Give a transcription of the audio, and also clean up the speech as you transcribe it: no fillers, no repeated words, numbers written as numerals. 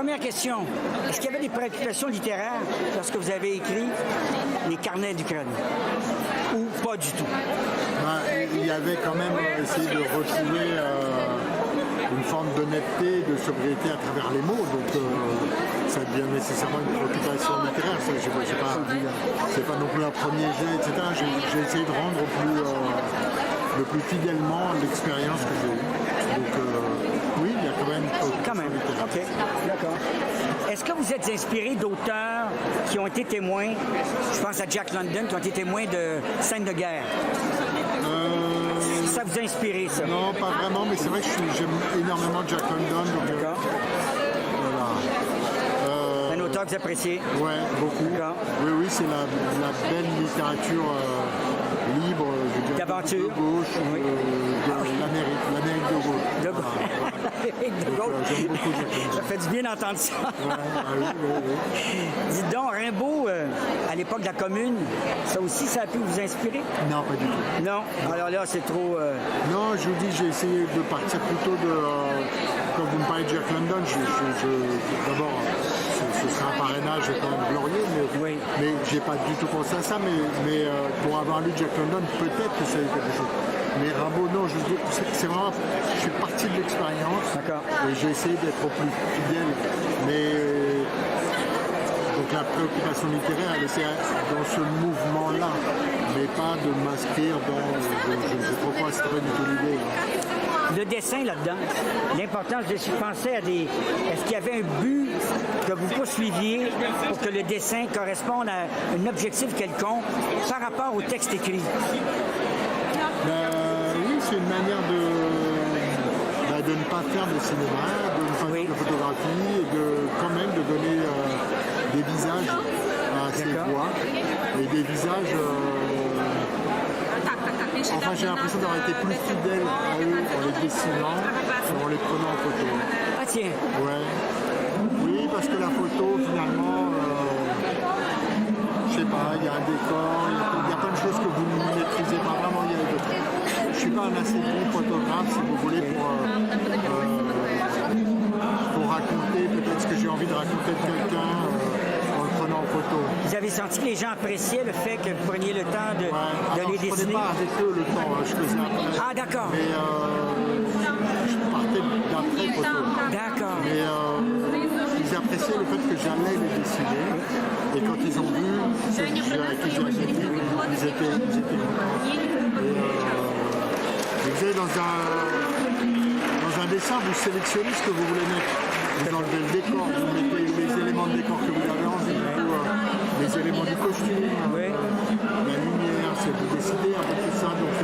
première question. Est-ce qu'il y avait des préoccupations littéraires lorsque vous avez écrit les carnets d'Ukraine? Ou pas du tout? Il y avait quand même essayé de retrouver une forme d'honnêteté, de sobriété à travers les mots. Donc ça devient nécessairement une préoccupation littéraire. C'est pas non plus un premier jet, etc. J'ai essayé de rendre le plus fidèlement l'expérience que j'ai eue. Donc oui, il y a quand même une préoccupation littéraire. OK, d'accord. Est-ce que vous êtes inspiré d'auteurs qui ont été témoins, je pense à Jack London, qui ont été témoins de scènes de guerre? Ça vous a inspiré, ça? Non, pas vraiment, mais c'est vrai que j'aime énormément Jack London. D'accord. Voilà. Un auteur que vous appréciez? Oui, beaucoup. Oui, c'est la belle littérature libre, je dirais, d'aventure, de gauche, de l'Amérique de gauche. De gauche. J'aime beaucoup Jack London. Ça fait du bien d'entendre ça. Oui. Dites donc, Rimbaud, à l'époque de la Commune, ça aussi, ça a pu vous inspirer? Non, pas du tout. Non? Alors là, c'est trop... Non, je vous dis, j'ai essayé de partir plutôt de... quand vous me parlez de Jack London, d'abord, ce serait un parrainage quand même glorieux, mais j'ai pas du tout pensé à ça, mais pour avoir lu Jack London, peut-être que c'est quelque chose. Mais Rimbaud, non, c'est vraiment... Je suis parti de l'expérience. D'accord. Et j'ai essayé d'être au plus fidèle, mais... Donc la préoccupation littéraire, elle est dans ce mouvement-là, mais pas de m'inscrire dans... Je ne sais pas quoi, c'est pas du tout l'idée. Le dessin là-dedans, l'importance de se penser à des... Est-ce qu'il y avait un but que vous poursuiviez pour que le dessin corresponde à un objectif quelconque par rapport au texte écrit? Oui, c'est une manière de ne pas faire de cinéma, de ne pas faire de photographie, et quand même de donner des visages à ces voix, et des visages... Enfin, j'ai l'impression d'avoir été plus fidèle à eux en les dessinant qu'en les prenant en photo. Ah tiens! Ouais. Oui, parce que la photo, finalement, je sais pas, il y a un décor, il y a plein de choses que vous ne maîtrisez pas vraiment. Je suis pas un assez bon photographe, si vous voulez, pour raconter peut-être ce que j'ai envie de raconter de quelqu'un en le prenant en photo. Vous avez senti que les gens appréciaient le fait que vous preniez le temps de les dessiner? Je ne prenais pas avec eux le temps, je faisais un peu. Ah d'accord. Mais je partais d'un trait photo. D'accord. Mais ils appréciaient le fait que j'allais les dessiner. Et quand ils ont vu ce que j'ai accepté, ils étaient contents. Et vous savez, dans un dessin, vous sélectionnez ce que vous voulez mettre. Vous enlevez le décor, vous mettez les éléments de décor que vous avez envie, les éléments du costume, la lumière, c'est vous décidez un peu tout ça. Donc,